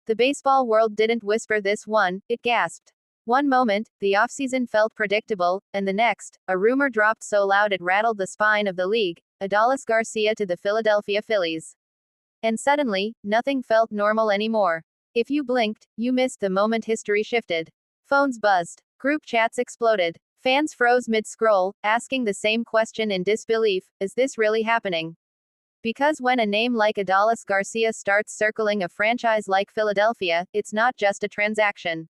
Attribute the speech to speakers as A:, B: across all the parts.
A: The baseball world didn't whisper this one, it gasped. One moment, the offseason felt predictable, and the next, a rumor dropped so loud it rattled the spine of the league: Adolis Garcia to the Philadelphia Phillies. And suddenly, nothing felt normal anymore. If you blinked, you missed the moment history shifted. Phones buzzed. Group chats exploded. Fans froze mid-scroll, asking the same question in disbelief: is this really happening? Because when a name like Adolis Garcia starts circling a franchise like Philadelphia, it's not just a transaction.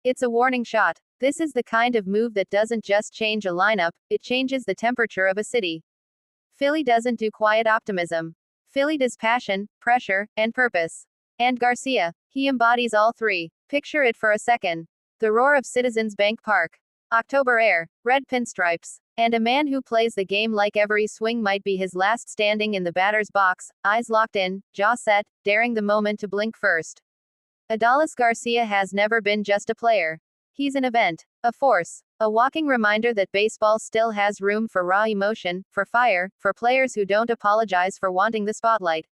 A: It's a warning shot. This is the kind of move that doesn't just change a lineup, it changes the temperature of a city. Philly doesn't do quiet optimism. Philly does passion, pressure, and purpose. And Garcia, he embodies all three. Picture it for a second. The roar of Citizens Bank Park. October air, red pinstripes. And a man who plays the game like every swing might be his last standing in the batter's box, eyes locked in, jaw set, daring the moment to blink first. Adolis Garcia has never been just a player. He's an event, a force, a walking reminder that baseball still has room for raw emotion, for fire, for players who don't apologize for wanting the spotlight.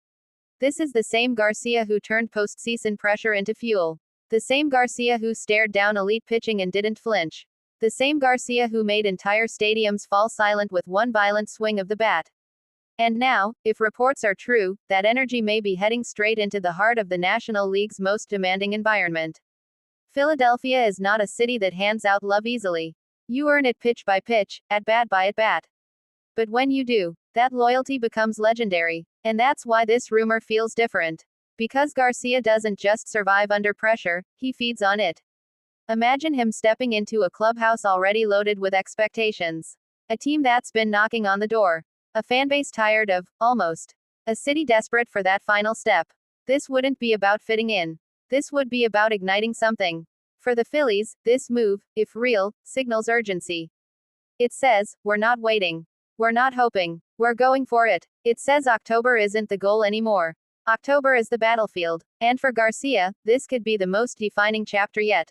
A: This is the same Garcia who turned postseason pressure into fuel. The same Garcia who stared down elite pitching and didn't flinch. The same Garcia who made entire stadiums fall silent with one violent swing of the bat. And now, if reports are true, that energy may be heading straight into the heart of the National League's most demanding environment. Philadelphia is not a city that hands out love easily. You earn it pitch by pitch, at bat by at bat. But when you do, that loyalty becomes legendary. And that's why this rumor feels different. Because Garcia doesn't just survive under pressure, he feeds on it. Imagine him stepping into a clubhouse already loaded with expectations. A team that's been knocking on the door. A fanbase tired of, almost. A city desperate for that final step. This wouldn't be about fitting in. This would be about igniting something. For the Phillies, this move, if real, signals urgency. It says, we're not waiting. We're not hoping. We're going for it. It says October isn't the goal anymore. October is the battlefield. And for Garcia, this could be the most defining chapter yet.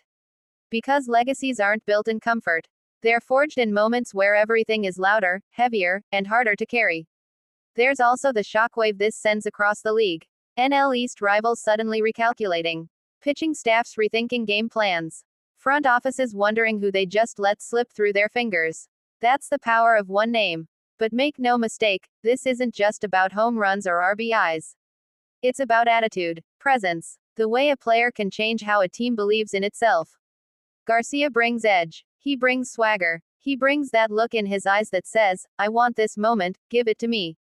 A: Because legacies aren't built in comfort. They're forged in moments where everything is louder, heavier, and harder to carry. There's also the shockwave this sends across the league. NL East rivals suddenly recalculating. Pitching staffs rethinking game plans. Front offices wondering who they just let slip through their fingers. That's the power of one name. But make no mistake, this isn't just about home runs or RBIs. It's about attitude, presence, the way a player can change how a team believes in itself. Garcia brings edge. He brings swagger. He brings that look in his eyes that says, I want this moment, give it to me.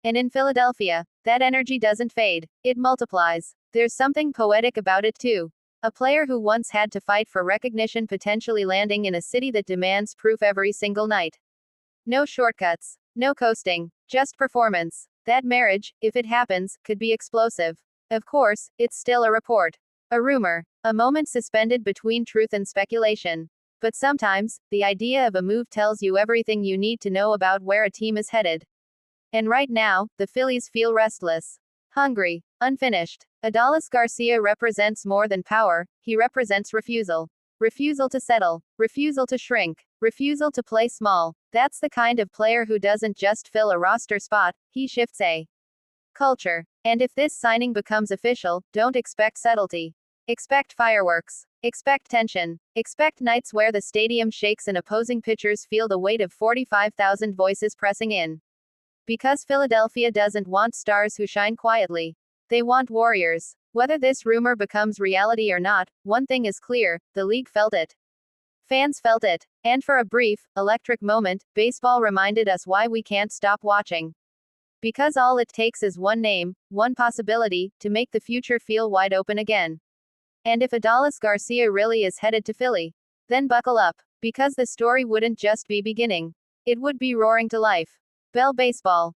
A: And in Philadelphia, that energy doesn't fade, it multiplies. There's something poetic about it too. A player who once had to fight for recognition potentially landing in a city that demands proof every single night. No shortcuts, no coasting, just performance. That marriage, if it happens, could be explosive. Of course, it's still a report. A rumor. A moment suspended between truth and speculation. But sometimes, the idea of a move tells you everything you need to know about where a team is headed. And right now, the Phillies feel restless. Hungry. Unfinished. Adolis Garcia represents more than power, he represents refusal. Refusal to settle. Refusal to shrink. Refusal to play small. That's the kind of player who doesn't just fill a roster spot, he shifts a culture. And if this signing becomes official, don't expect subtlety. Expect fireworks. Expect tension. Expect nights where the stadium shakes and opposing pitchers feel the weight of 45,000 voices pressing in. Because Philadelphia doesn't want stars who shine quietly. They want warriors. Whether this rumor becomes reality or not, one thing is clear, the league felt it. Fans felt it. And for a brief, electric moment, baseball reminded us why we can't stop watching. Because all it takes is one name, one possibility, to make the future feel wide open again. And if Adolis Garcia really is headed to Philly, then buckle up. Because the story wouldn't just be beginning. It would be roaring to life. Bell Baseball.